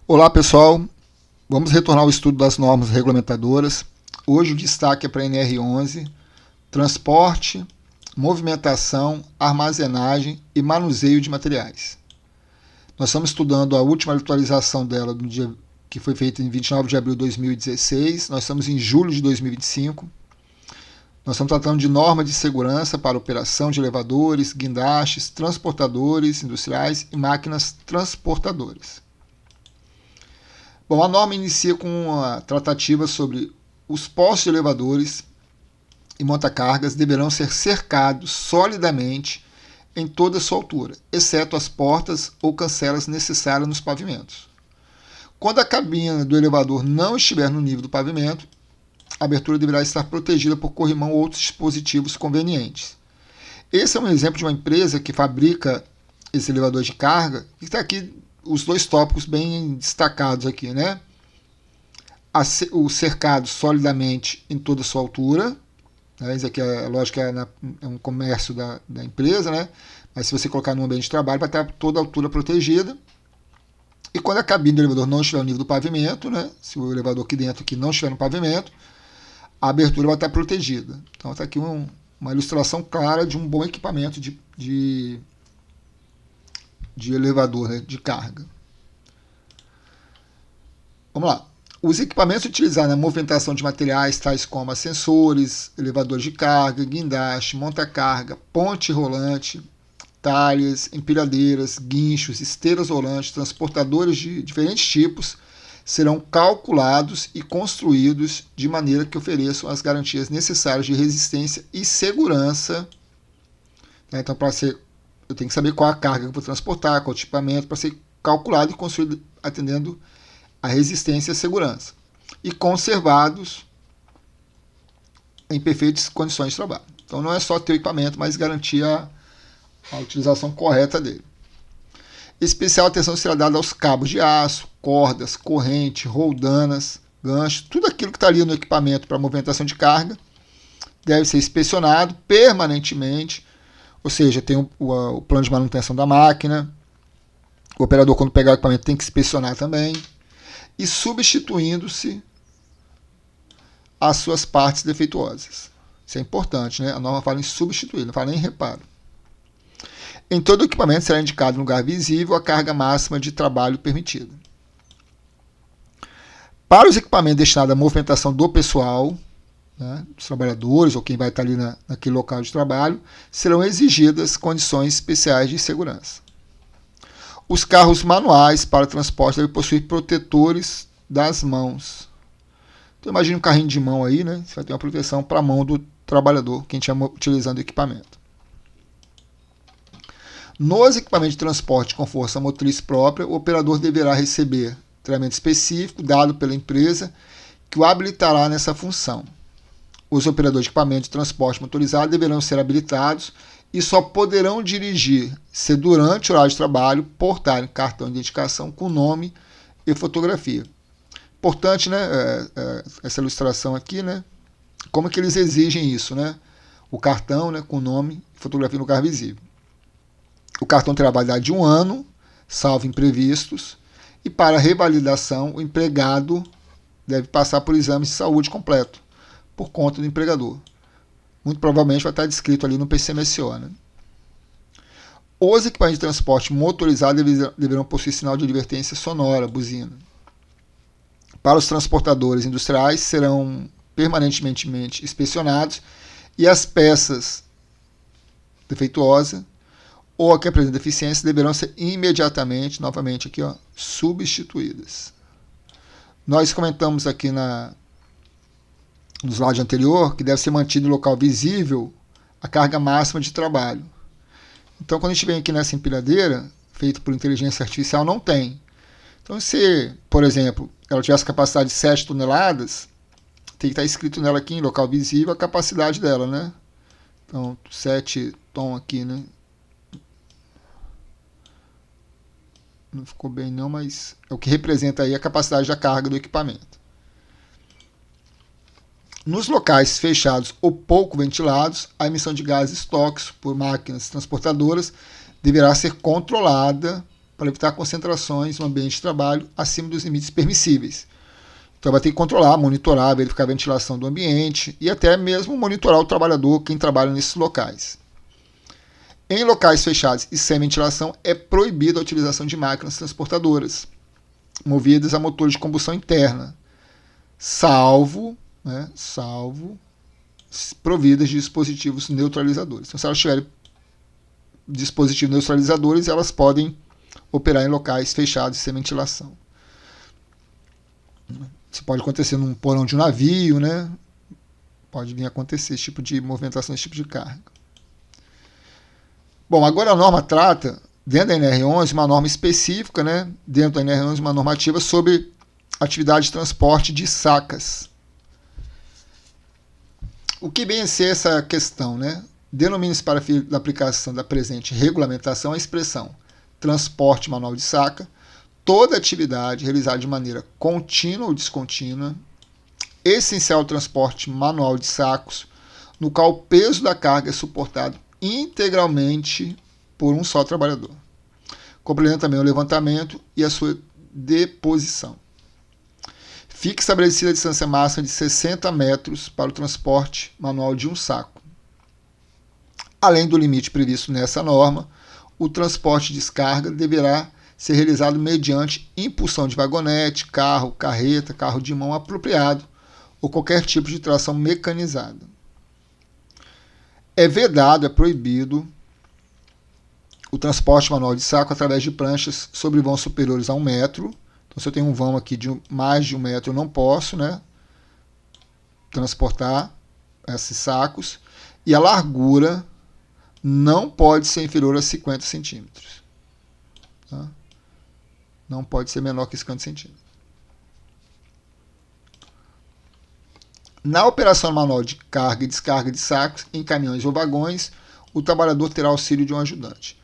Olá pessoal, vamos retornar ao estudo das normas regulamentadoras. Hoje o destaque é para a NR11, transporte, movimentação, armazenagem e manuseio de materiais. Nós estamos estudando a última atualização dela, que foi feita em 29 de abril de 2016, nós estamos em julho de 2025. Nós estamos tratando de norma de segurança para operação de elevadores, guindastes, transportadores industriais e máquinas transportadoras. Bom, a norma inicia com uma tratativa sobre os postos de elevadores e montacargas deverão ser cercados solidamente em toda a sua altura, exceto as portas ou cancelas necessárias nos pavimentos. Quando a cabina do elevador não estiver no nível do pavimento, a abertura deverá estar protegida por corrimão ou outros dispositivos convenientes. Esse é um exemplo de uma empresa que fabrica esse elevador de carga, que está aqui os dois tópicos bem destacados aqui, né? O cercado solidamente em toda a sua altura, né? Isso aqui é lógico que é um comércio da empresa, né? Mas se você colocar no ambiente de trabalho, vai estar toda a altura protegida. E quando a cabine do elevador não estiver no nível do pavimento, né? Se o elevador aqui dentro não estiver no pavimento, a abertura vai estar protegida. Então está aqui uma ilustração clara de um bom equipamento de elevador, né, de carga. Vamos lá. Os equipamentos utilizados na movimentação de materiais, tais como ascensores, elevadores de carga, guindaste, monta-carga, ponte rolante, talhas, empilhadeiras, guinchos, esteiras rolantes, transportadores de diferentes tipos, serão calculados e construídos de maneira que ofereçam as garantias necessárias de resistência e segurança. Então, eu tenho que saber qual a carga que eu vou transportar, qual o equipamento, para ser calculado e construído atendendo a resistência e a segurança. E conservados em perfeitas condições de trabalho. Então não é só ter o equipamento, mas garantir a utilização correta dele. Especial atenção será dada aos cabos de aço, cordas, corrente, roldanas, ganchos, tudo aquilo que está ali no equipamento para movimentação de carga deve ser inspecionado permanentemente. Ou seja, tem o plano de manutenção da máquina, o operador, quando pegar o equipamento, tem que inspecionar também, e substituindo-se as suas partes defeituosas. Isso é importante, né? A norma fala em substituir, não fala nem em reparo. Em todo o equipamento será indicado no lugar visível a carga máxima de trabalho permitida. Para os equipamentos destinados à movimentação do pessoal, né, dos trabalhadores ou quem vai estar ali naquele local de trabalho, serão exigidas condições especiais de segurança. Os carros manuais para transporte devem possuir protetores das mãos. Então imagine um carrinho de mão aí, né? Você vai ter uma proteção para a mão do trabalhador, quem estiver utilizando o equipamento. Nos equipamentos de transporte com força motriz própria, o operador deverá receber treinamento específico dado pela empresa que o habilitará nessa função. Os operadores de equipamento de transporte motorizado deverão ser habilitados e só poderão dirigir se durante o horário de trabalho portarem cartão de identificação com nome e fotografia. Importante, né, essa ilustração aqui, né? Como que eles exigem isso, né? O cartão, né, com nome e fotografia no lugar visível. O cartão terá validade de 1 ano, salvo imprevistos, e para revalidação o empregado deve passar por exames de saúde completo, por conta do empregador. Muito provavelmente vai estar descrito ali no PCMSO. Né? Os equipamentos de transporte motorizado deverão possuir sinal de advertência sonora, buzina. Para os transportadores industriais, serão permanentemente inspecionados e as peças defeituosas ou a que apresentam deficiência deverão ser imediatamente, novamente aqui, ó, substituídas. Nós comentamos aqui no slide anterior que deve ser mantido em local visível a carga máxima de trabalho. Então, quando a gente vem aqui nessa empilhadeira, feita por inteligência artificial, não tem. Então, se, por exemplo, ela tivesse capacidade de 7 toneladas, tem que estar escrito nela aqui em local visível a capacidade dela, né? Então, 7 tom aqui, né? Não ficou bem não, mas é o que representa aí a capacidade da carga do equipamento. Nos locais fechados ou pouco ventilados, a emissão de gases tóxicos por máquinas transportadoras deverá ser controlada para evitar concentrações no ambiente de trabalho acima dos limites permissíveis. Então vai ter que controlar, monitorar, verificar a ventilação do ambiente e até mesmo monitorar o trabalhador, quem trabalha nesses locais. Em locais fechados e sem ventilação, é proibida a utilização de máquinas transportadoras, movidas a motores de combustão interna, salvo providas de dispositivos neutralizadores. Então, se elas tiverem dispositivos neutralizadores, elas podem operar em locais fechados e sem ventilação. Isso pode acontecer num porão de um navio, né? Pode vir a acontecer esse tipo de movimentação, esse tipo de carga. Bom, agora a norma trata, dentro da NR11, uma norma específica, né? Dentro da NR11, uma normativa sobre atividade de transporte de sacas. O que vem a ser essa questão, né? Denomina-se para fim da aplicação da presente regulamentação a expressão transporte manual de saca, toda atividade realizada de maneira contínua ou descontínua, essencial ao transporte manual de sacos, no qual o peso da carga é suportado integralmente por um só trabalhador. Compreende também o levantamento e a sua deposição. Fica estabelecida a distância máxima de 60 metros para o transporte manual de um saco. Além do limite previsto nessa norma, o transporte de descarga deverá ser realizado mediante impulsão de vagonete, carro, carreta, carro de mão apropriado ou qualquer tipo de tração mecanizada. É vedado, é proibido o transporte manual de saco através de pranchas sobre vãos superiores a 1 metro. Então, se eu tenho um vão aqui de mais de 1 metro, eu não posso, né, transportar esses sacos. E a largura não pode ser inferior a 50 centímetros. Tá? Não pode ser menor que 50 centímetros. Na operação manual de carga e descarga de sacos em caminhões ou vagões, o trabalhador terá auxílio de um ajudante.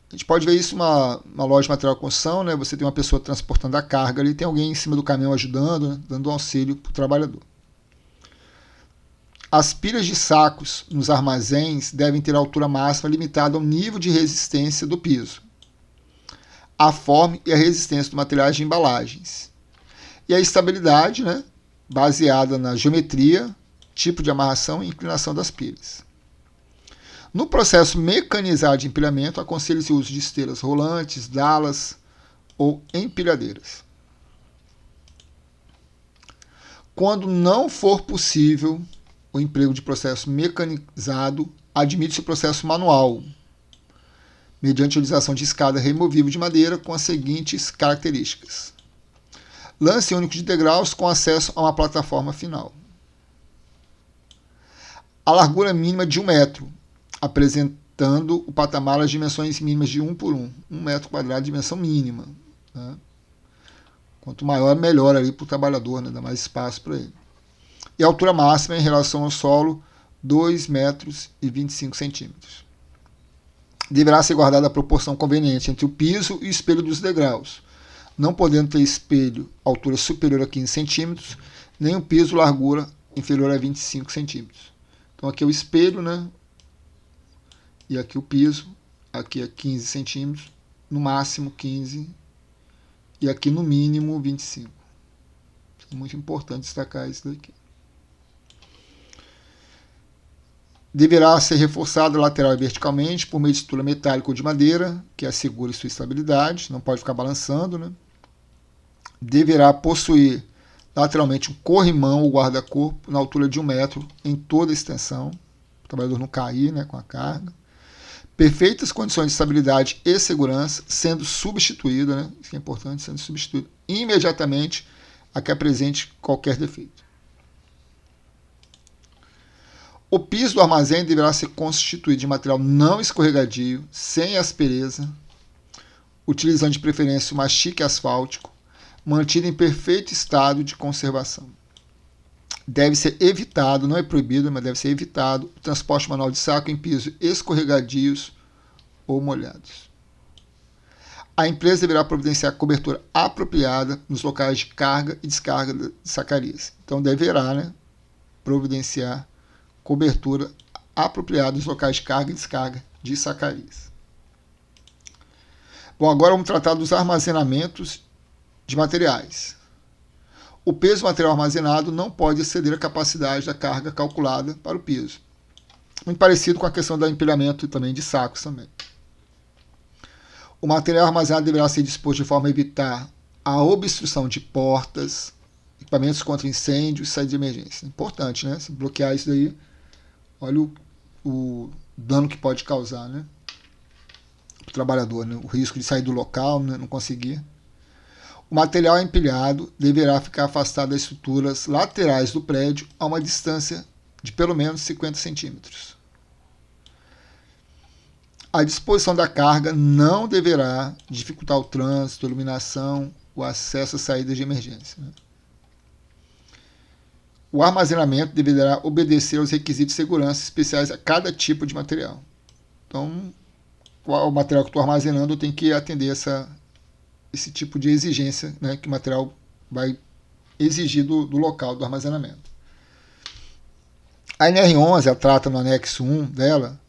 A gente pode ver isso numa loja de material de construção, né? Você tem uma pessoa transportando a carga ali, tem alguém em cima do caminhão ajudando, né? Dando auxílio para o trabalhador. As pilhas de sacos nos armazéns devem ter altura máxima limitada ao nível de resistência do piso, a forma e a resistência dos materiais de embalagens. E a estabilidade, né? Baseada na geometria, tipo de amarração e inclinação das pilhas. No processo mecanizado de empilhamento, aconselha-se o uso de esteiras rolantes, dalas ou empilhadeiras. Quando não for possível o emprego de processo mecanizado, admite-se o processo manual, mediante a utilização de escada removível de madeira com as seguintes características. Lance único de degraus com acesso a uma plataforma final. A largura mínima de 1 metro, apresentando o patamar às dimensões mínimas de 1 por 1. 1 metro quadrado, dimensão mínima. Né? Quanto maior, melhor ali para o trabalhador, né? Dá mais espaço para ele. E a altura máxima em relação ao solo, 2 metros e 25 centímetros. Deverá ser guardada a proporção conveniente entre o piso e o espelho dos degraus, não podendo ter espelho altura superior a 15 centímetros, nem o piso largura inferior a 25 centímetros. Então aqui é o espelho, né? E aqui o piso, aqui é 15 centímetros, no máximo 15, e aqui no mínimo 25. É muito importante destacar isso daqui. Deverá ser reforçado lateral e verticalmente por meio de estrutura metálica ou de madeira, que assegure sua estabilidade, não pode ficar balançando, né? Deverá possuir lateralmente um corrimão ou guarda-corpo na altura de 1 metro em toda a extensão, para o trabalhador não cair, né, com a carga. Perfeitas condições de estabilidade e segurança, sendo substituída, né, isso é importante, sendo substituída imediatamente a que apresente qualquer defeito. O piso do armazém deverá ser constituído de material não escorregadio, sem aspereza, utilizando de preferência o mastique asfáltico, mantido em perfeito estado de conservação. Deve ser evitado, não é proibido, mas deve ser evitado o transporte manual de saco em pisos escorregadios ou molhados. A empresa deverá providenciar cobertura apropriada nos locais de carga e descarga de sacarias. Então deverá, né, providenciar cobertura apropriada nos locais de carga e descarga de sacarias. Bom, agora vamos tratar dos armazenamentos de materiais. O peso do material armazenado não pode exceder a capacidade da carga calculada para o peso. Muito parecido com a questão do empilhamento também de sacos também. O material armazenado deverá ser disposto de forma a evitar a obstrução de portas, equipamentos contra incêndio e saída de emergência. Importante, né? Se bloquear isso daí, olha o dano que pode causar, né? O trabalhador, né? O risco de sair do local, né? Não conseguir. O material empilhado deverá ficar afastado das estruturas laterais do prédio a uma distância de pelo menos 50 centímetros. A disposição da carga não deverá dificultar o trânsito, a iluminação, o acesso às saídas de emergência. O armazenamento deverá obedecer aos requisitos de segurança especiais a cada tipo de material. Então, o material que estou armazenando tem que atender esse tipo de exigência, né, que o material vai exigir do local do armazenamento. A NR11 ela trata no anexo 1 dela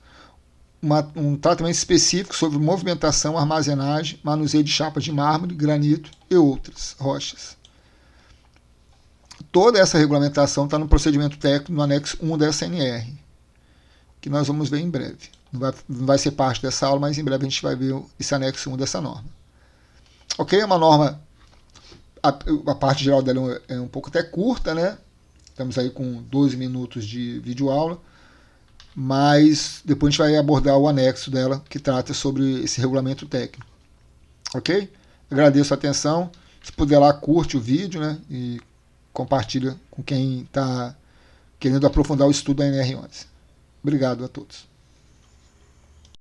um tratamento específico sobre movimentação, armazenagem, manuseio de chapas de mármore, granito e outras rochas. Toda essa regulamentação está no procedimento técnico no anexo 1 da SNR, que nós vamos ver em breve. Não vai ser parte dessa aula, mas em breve a gente vai ver esse anexo 1 dessa norma. Ok? É uma norma, a parte geral dela é um pouco até curta, né? Estamos aí com 12 minutos de videoaula, mas depois a gente vai abordar o anexo dela, que trata sobre esse regulamento técnico. Ok? Agradeço a atenção. Se puder lá, curte o vídeo, né? E compartilha com quem está querendo aprofundar o estudo da NR11. Obrigado a todos.